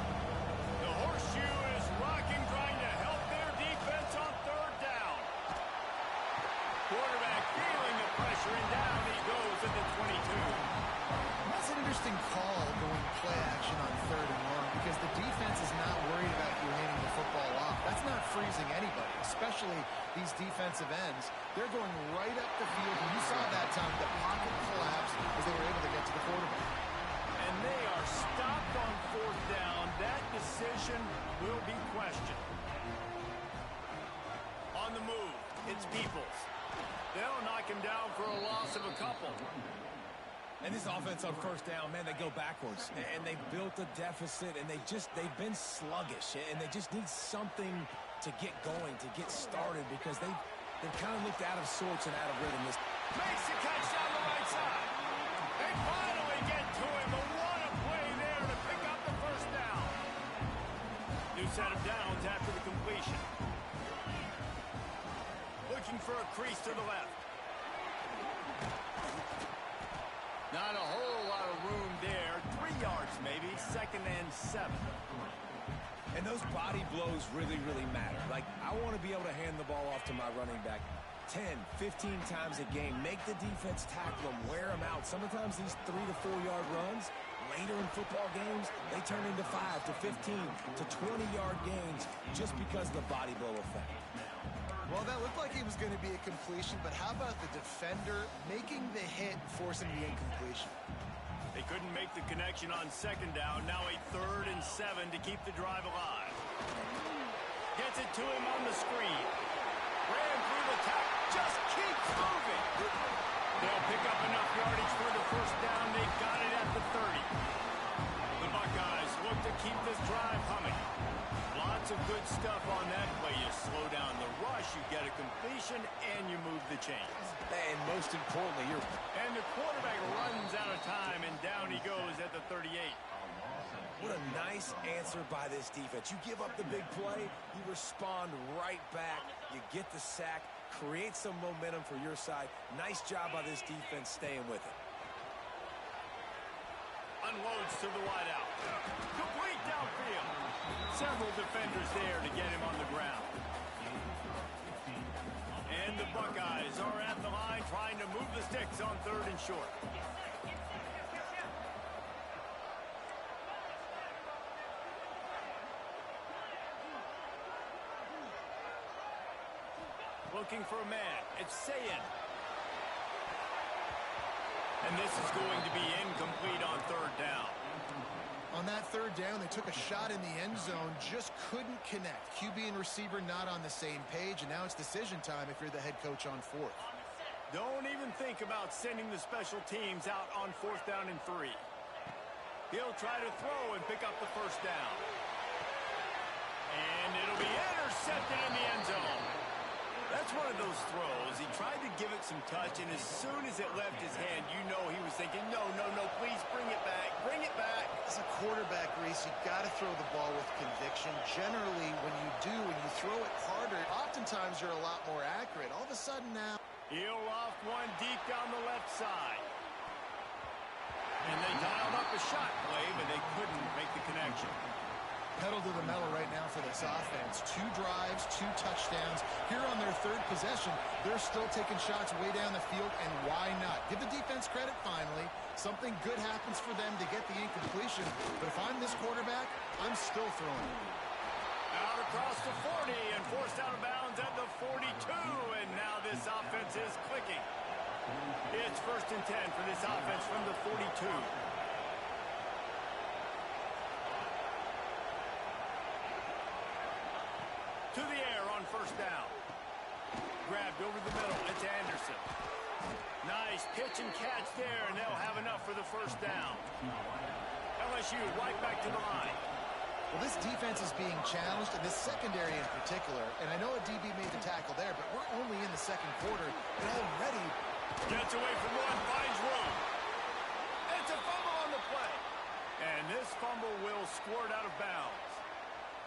The horseshoe is rocking, trying to help their defense on third down. Quarterback feeling the pressure, and down he goes at the 22. That's an interesting call going play action on third and long because the defense is not worried about you handing the football off. That's not freezing anybody, especially these defensive ends. They're going right up the field, and you saw that time the pocket collapse as they were able to get to the quarterback. And they are stopped on fourth down. That decision will be questioned. On the move, it's Peoples. They'll knock him down for a loss of a couple. And this offense on first down, man, they go backwards. And they built a deficit, and they've been sluggish. And they just need something to get going, to get started, because they've kind of looked out of sorts and out of rhythm. Makes the catch down the right side. They finally get to him, but what a play there to pick up the first down. New set of downs after the completion. Looking for a crease to the left. Not a whole lot of room there. 3 yards maybe. Second and 7. And those body blows really, really matter. Like, I want to be able to hand the ball off to my running back 10, 15 times a game. Make the defense tackle them, wear them out. Sometimes these 3 to 4 yard runs, later in football games, they turn into 5 to 15 to 20-yard gains just because of the body blow effect. Well, that looked like it was going to be a completion, but how about the defender making the hit, forcing the incompletion? They couldn't make the connection on second down. Now a 3rd and 7 to keep the drive alive. Gets it to him on the screen. Ran through the top. Just keeps moving. They'll pick up enough yardage for the first down. They got it at the 30. The Buckeyes look to keep this drive humming. Lots of good stuff on that play. You slow down the rush, you get a completion, and you move the chains. And most importantly, And the quarterback runs out of time, and down he goes at the 38. what a nice answer by this defense. You give up the big play, you respond right back, you get the sack, create some momentum for your side. Nice job by this defense staying with it. Unloads to the wideout. Complete downfield. Several defenders there to get him on the ground. And the Buckeyes are at the line trying to move the sticks on 3rd and short. Looking for a man. It's Sayin. And this is going to be incomplete on 3rd down. On that 3rd down, they took a shot in the end zone, just couldn't connect. QB and receiver not on the same page, and now it's decision time if you're the head coach on 4th. Don't even think about sending the special teams out on 4th down and 3. He'll try to throw and pick up the first down. And it'll be intercepted in the end zone. That's one of those throws. He tried to give it some touch, and as soon as it left his hand, you know he was thinking, no, no, no, please bring it back. Bring it back. As a quarterback, Reese, you got to throw the ball with conviction. Generally, when you do, when you throw it harder, oftentimes you're a lot more accurate. All of a sudden now, He'll loft one deep down the left side. And they dialed up a shot play, but they couldn't make the connection. pedal to the metal right now for this offense. 2 drives, 2 touchdowns. Here on their 3rd possession, they're still taking shots way down the field, and why not? Give the defense credit finally. Something good happens for them to get the incompletion, but if I'm this quarterback, I'm still throwing. Out across the 40 and forced out of bounds at the 42, and now this offense is clicking. It's 1st and 10 for this offense from the 42. To the air on 1st down. Grabbed over the middle. It's Anderson. Nice pitch and catch there, and they'll have enough for the 1st down. LSU right back to the line. Well, this defense is being challenged, and this secondary in particular. And I know a DB made the tackle there, but we're only in the 2nd quarter, and already gets away from one, finds room. It's a fumble on the play. And this fumble will squirt out of bounds.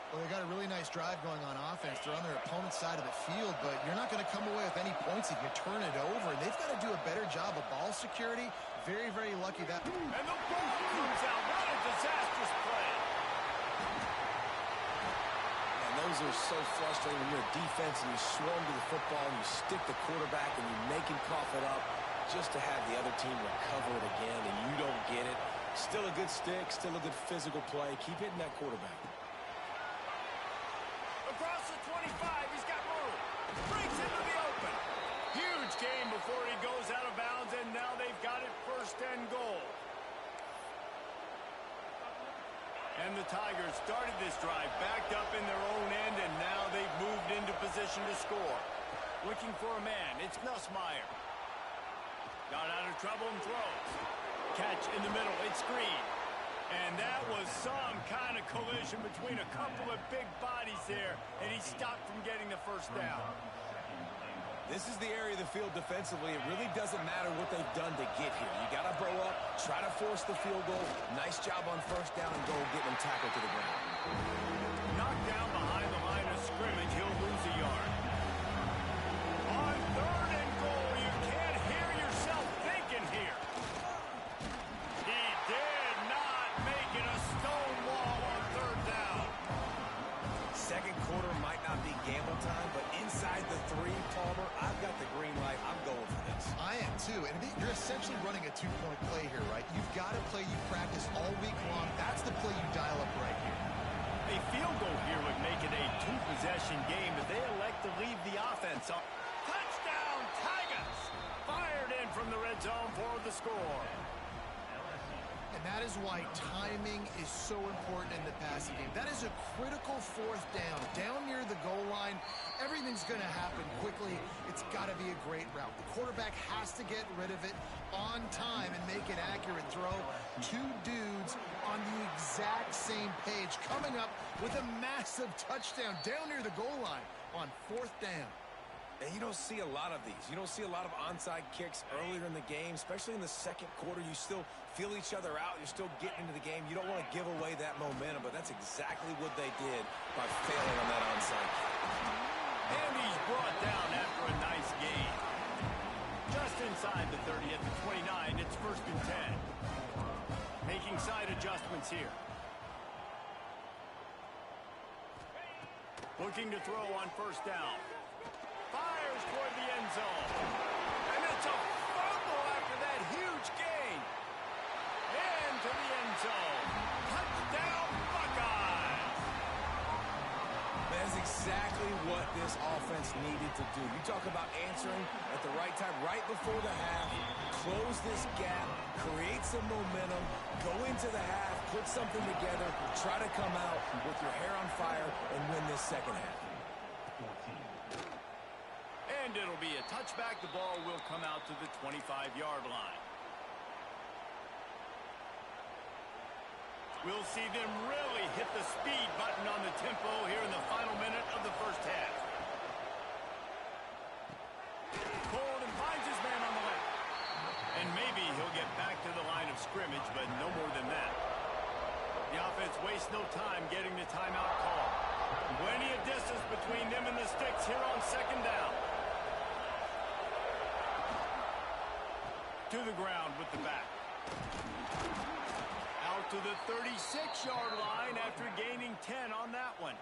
Well, they got a really nice drive going on offense. They're on their opponent's side of the field, but you're not going to come away with any points if you turn it over. And they've got to do a better job of ball security. Very, very lucky that. And the ball comes out. What a disastrous play. And those are so frustrating when you're a defense and you swarm to the football and you stick the quarterback and you make him cough it up just to have the other team recover it again and you don't get it. Still a good stick, still a good physical play. Keep hitting that quarterback. Across the 25, he's got room. Breaks into the open. Huge game before he goes out of bounds, and now they've got it 1st and goal. And the Tigers started this drive backed up in their own end, and now they've moved into position to score. Looking for a man, it's Nussmeier. Got out of trouble and throws. Catch in the middle, it's Green. And that was some kind of collision between a couple of big bodies there, and he stopped from getting the 1st down. This is the area of the field defensively. It really doesn't matter what they've done to get here. You got to blow up, try to force the field goal. Nice job on 1st down and goal, getting them tackled to the ground. Knocked down behind the line of scrimmage, he'll lose a yard. On 3rd and goal, you can't hear yourself thinking here. He did not make it a stone wall on 3rd down. 2nd quarter might not be gamble time, but inside the 3, Palmer, I've got the green light. I'm going for this. I am too. And you're essentially running a 2-point play here, right? You've got to play you practice all week long. That's the play you dial up right here. A field goal here would make it a 2-possession game, but they elect to leave the offense on. Touchdown, Tigers! Fired in from the red zone for the score. And that is why timing is so important in the passing game. That is a critical 4th down. Down near the goal line, everything's going to happen quickly. It's got to be a great route. The quarterback has to get rid of it on time and make an accurate throw. 2 dudes on the exact same page coming up with a massive touchdown down near the goal line on 4th down. And you don't see a lot of these. You don't see a lot of onside kicks earlier in the game, especially in the 2nd quarter. You still feel each other out. You're still getting into the game. You don't want to give away that momentum, but that's exactly what they did by failing on that onside kick. And he's brought down after a nice gain. Just inside the 30 at the 29, it's 1st and 10. Making side adjustments here. Looking to throw on 1st down. Fires toward the end zone. And it's a fumble after that huge gain. Into the end zone. Touchdown, Buckeyes! That's exactly what this offense needed to do. You talk about answering at the right time, right before the half, close this gap, create some momentum, go into the half, put something together, try to come out with your hair on fire and win this 2nd half. And it'll be a touchback. The ball will come out to the 25-yard line. We'll see them really hit the speed button on the tempo here in the final minute of the first half. Cold and finds his man on the left. And maybe he'll get back to the line of scrimmage, but no more than that. The offense wastes no time getting the timeout call. Plenty of distance between them and the sticks here on second down. To the ground with the back. Out to the 36-yard line after gaining 10 on that one.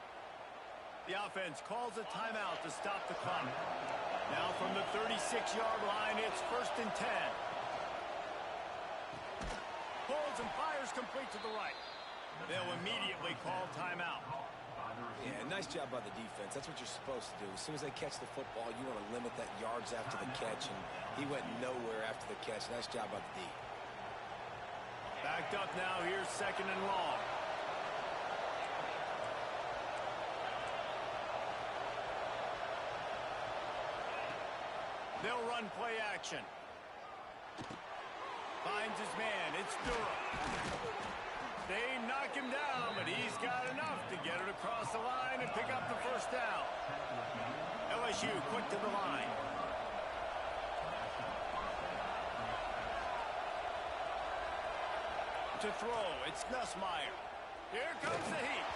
The offense calls a timeout to stop the clock. Now from the 36-yard line, it's 1st and 10. Pulls and fires complete to the right. They'll immediately call timeout. Yeah, nice job by the defense. That's what you're supposed to do. As soon as they catch the football, you want to limit that yards after the catch, and he went nowhere after the catch. Nice job by the D. Backed up now. Here's 2nd and long. They'll run play action. Finds his man. It's Durham. They knock him down, but he's got enough to get it across the line and pick up the first down. LSU quick to the line. To throw, it's Nussmeier. Here comes the heat.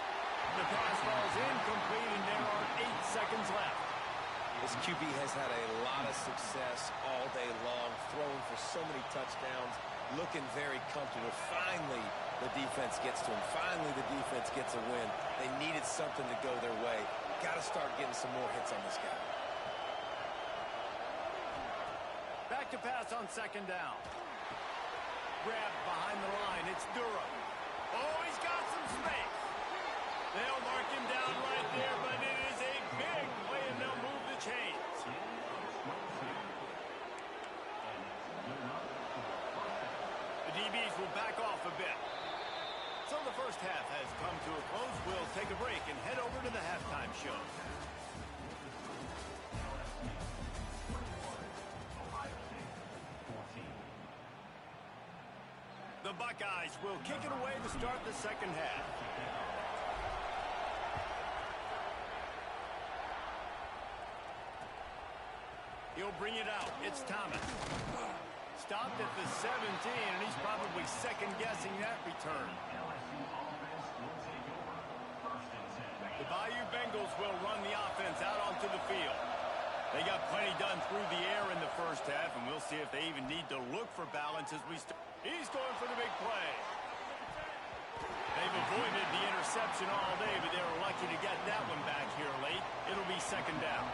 The pass falls incomplete, and there are 8 seconds left. This QB has had a lot of success all day long, throwing for so many touchdowns, looking very comfortable. Finally, the defense gets to him. Finally, the defense gets a win. They needed something to go their way. Got to start getting some more hits on this guy. Back to pass on 2nd down. Grabbed behind the line. It's Durham. Oh, he's got some space. They'll mark him down right there, but it is a big play, and they'll move the chains. The DBs will back off a bit. So the first half has come to a close. We'll take a break and head over to the halftime show. The Buckeyes will kick it away to start the second half. He'll bring it out. It's Thomas. Stopped at the 17, and he's probably second-guessing that return. The Bayou Bengals will run the offense out onto the field. They got plenty done through the air in the first half, and we'll see if they even need to look for balance as we start. He's going for the big play. They've avoided the interception all day, but they were lucky to get that one back here late. It'll be 2nd down.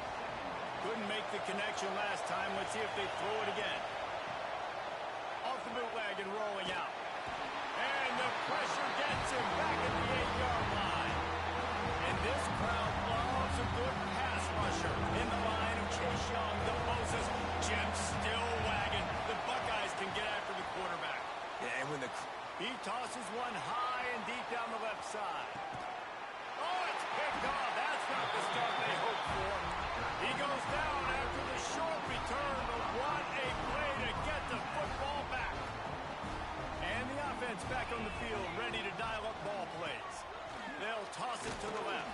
Couldn't make the connection last time. Let's see if they throw it again. Off the bootleg and rolling out. And the pressure gets him back at the 8-yard line. And this crowd loves a good pass rusher in the line of Chase Young, the Moses. Jim still wagging. The Buckeyes can get after the quarterback. Yeah, and when he tosses one high and deep down the left side. Oh, it's picked off. That's not the start they hoped for. He goes down after the short return, but what a play to get the football back. And the offense back on the field, ready to dial up ball plays. They'll toss it to the left.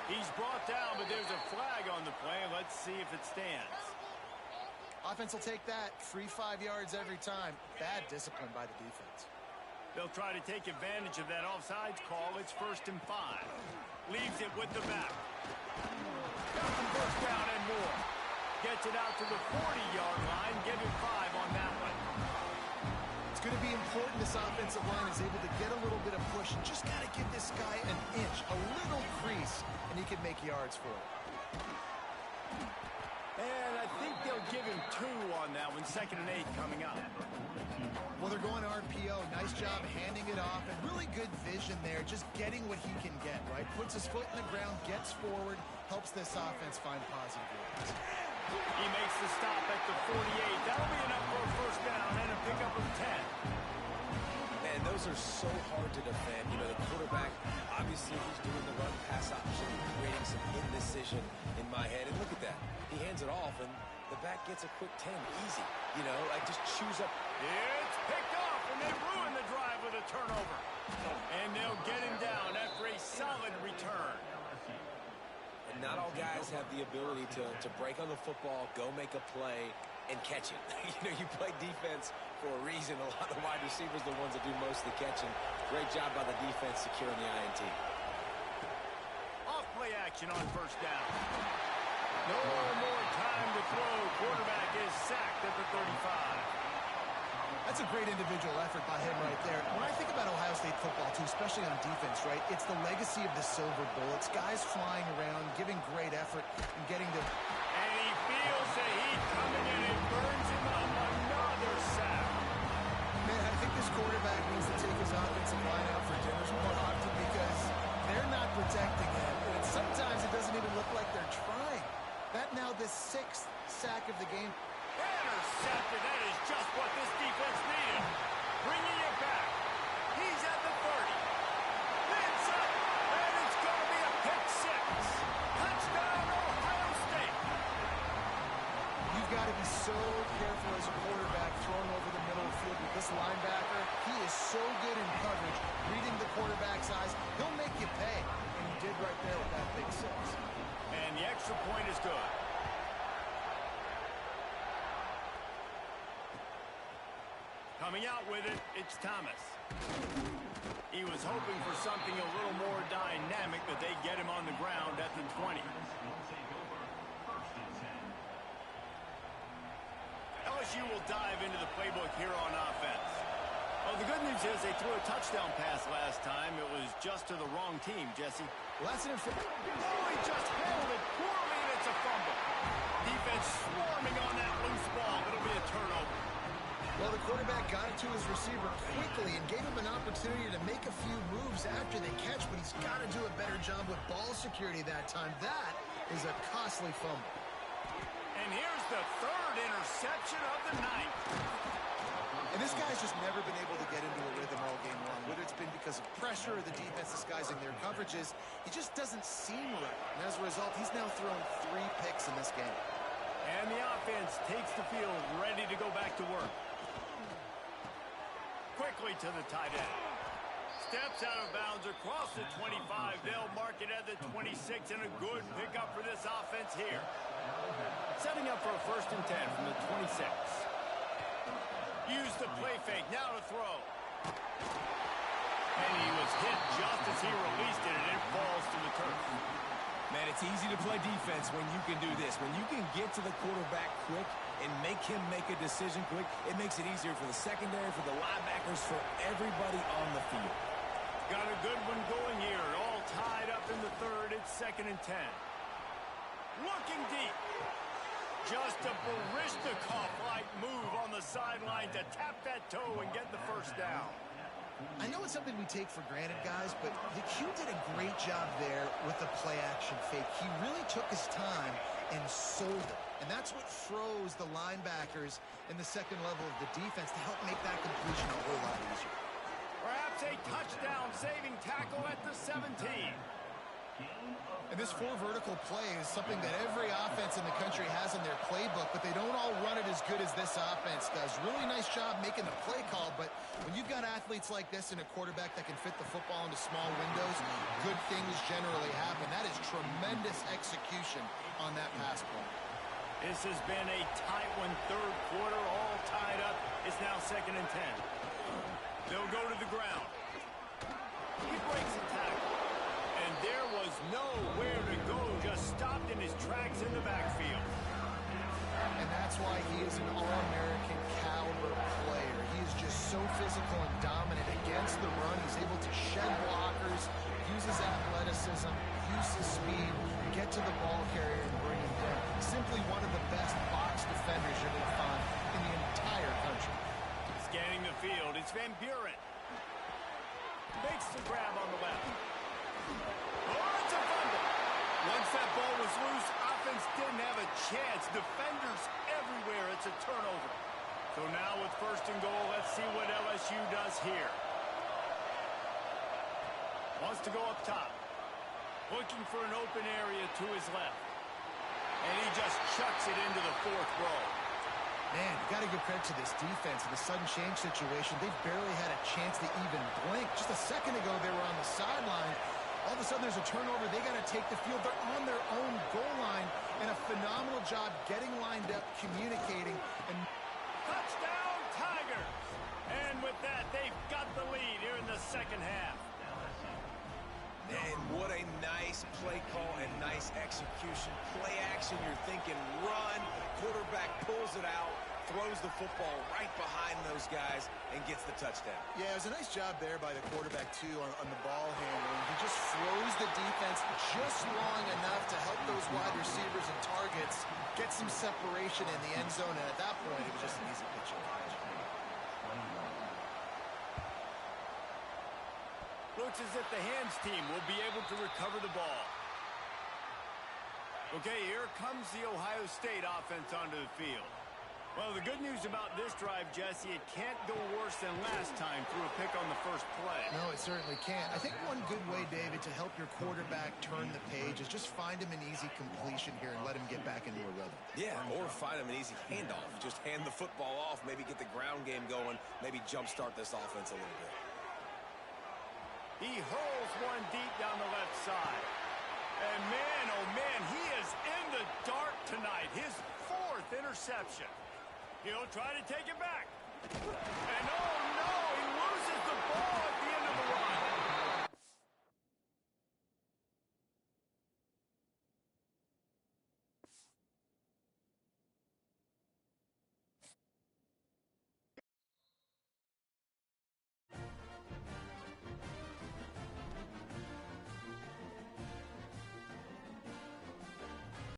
He's brought down, but there's a flag on the play. Let's see if it stands. Offense will take that. Free 5 yards every time. Bad discipline by the defense. They'll try to take advantage of that offsides call. It's 1st and 5. Leaves it with the back. Got the first down and more. Gets it out to the 40-yard line. Give him 5 on that one. It's going to be important this offensive line is able to get a little bit of push and just got to give this guy an inch, a little crease, and he can make yards for it. And I think they'll give him 2 on that one. 2nd and 8 coming up. Well, they're going RPO. Nice job handing it off, and really good vision there, just getting what he can get, right? Puts his foot in the ground, gets forward, helps this offense find positive yards. He makes the stop at the 48. That'll be enough for a first down and a pickup of 10. And those are so hard to defend. You know, the quarterback, obviously he's doing the run-pass option, creating some indecision in my head. And look at that. He hands it off, and the back gets a quick 10. Easy. You know, like just choose up. It's picked off, and they ruin the drive with a turnover. And they'll get him down after a solid return. And not all guys have the ability to break on the football, go make a play, and catch it. You play defense for a reason. A lot of the wide receivers are the ones that do most of the catching. Great job by the defense securing the INT. Off play action on first down. No more time to throw. Quarterback is sacked at the 35. That's a great individual effort by him right there. When I think about Ohio State football, too, especially on defense, right, it's the legacy of the Silver Bullets. Guys flying around, giving great effort, and getting to... And he feels the heat coming in and burns him up. Another sack. Man, I think this quarterback needs to take his offensive line out for dinners more often because they're not protecting him. And sometimes it doesn't even look like they're trying. That now the 6th sack of the game. Intercepted. That is just what this defense needed. Bringing it back. He's at the 30. It's up. And it's going to be a pick 6. Touchdown, Ohio State. You've got to be so careful as a quarterback throwing over the middle of the field with this linebacker. He is so good in coverage, reading the quarterback's eyes. He'll make you pay. And he did right there with that pick 6. And the extra point is good. Coming out with it, it's Thomas. He was hoping for something a little more dynamic, but they get him on the ground at the 20. LSU will dive into the playbook here on offense. Well, the good news is they threw a touchdown pass last time. It was just to the wrong team, Jesse. Well, that's an Oh, he just handled it poorly, and it's a fumble. Defense swarming on that loose ball. It'll be a turnover. Well, the quarterback got it to his receiver quickly and gave him an opportunity to make a few moves after the catch, but he's got to do a better job with ball security that time. That is a costly fumble. And here's the 3rd interception of the night. And this guy's just never been able to get into a rhythm all game long, whether it's been because of pressure or the defense disguising their coverages. He just doesn't seem right. And as a result, he's now thrown 3 picks in this game. And the offense takes the field, ready to go back to work. Quickly to the tight end. Steps out of bounds across the 25. They'll mark it at the 26, and a good pickup for this offense here. Setting up for a 1st and 10 from the 26. Use the play fake. Now to throw. And he was hit just as he released it, and it falls to the turf. Man, it's easy to play defense when you can do this. When you can get to the quarterback quick and make him make a decision quick, it makes it easier for the secondary, for the linebackers, for everybody on the field. Got a good one going here. All tied up in the 3rd. It's 2nd and 10. Looking deep. Just a Baryshnikov-like move on the sideline to tap that toe and get the 1st down. I know it's something we take for granted, guys, but the Q did a great job there with the play-action fake. He really took his time and sold it. And that's what froze the linebackers in the 2nd level of the defense to help make that completion a whole lot easier. Perhaps a touchdown-saving tackle at the 17. And this 4 vertical play is something that every offense in the country has in their playbook, but they don't all run it as good as this offense does. Really nice job making the play call, but when you've got athletes like this and a quarterback that can fit the football into small windows, good things generally happen. That is tremendous execution on that pass play. This has been a tight one. 3rd quarter, all tied up. It's now 2nd and 10. They'll go to the ground. He breaks a tackle. And there was nowhere to go, just stopped in his tracks in the backfield. And that's why he is an All-American caliber player. He is just so physical and dominant against the run. He's able to shed blockers, use his athleticism, use his speed, get to the ball carrier and bring him down. Simply one of the best box defenders you're going to find in the entire country. Scanning the field, it's Van Buren. Makes the grab on the left. Oh, it's a fumble. Once that ball was loose, offense didn't have a chance. Defenders everywhere. It's a turnover. So now with 1st and goal, let's see what LSU does here. Wants to go up top. Looking for an open area to his left. And he just chucks it into the 4th row. Man, you got to give credit to this defense. In the sudden change situation, they've barely had a chance to even blink. Just a second ago, they were on the sideline. All of a sudden, there's a turnover. They got to take the field. They're on their own goal line, and a phenomenal job getting lined up, communicating, and Touchdown, Tigers! And with that, they've got the lead here in the second half. And what a nice play call and nice execution. Play action, you're thinking run. Quarterback pulls it out, throws the football right behind those guys, and gets the touchdown. yeah, it was a nice job there by the quarterback, too, on the ball handling. He just froze the defense just long enough to help those wide receivers and targets get some separation in the end zone, and at that point, it was just an easy pitch and catch. Looks as if the hands team will be able to recover the ball. Okay, here comes the Ohio State offense onto the field. Well, the good news about this drive, Jesse, it can't go worse than last time through a pick on the first play. No, it certainly can't. I think one good way, David, to help your quarterback turn the page is just find him an easy completion here and let him get back into a rhythm. Yeah, or find him an easy handoff. Just hand the football off, maybe get the ground game going, maybe jumpstart this offense a little bit. He hurls one deep down the left side. And man, oh man, he is in the dark tonight. His 4th interception. He'll try to take it back.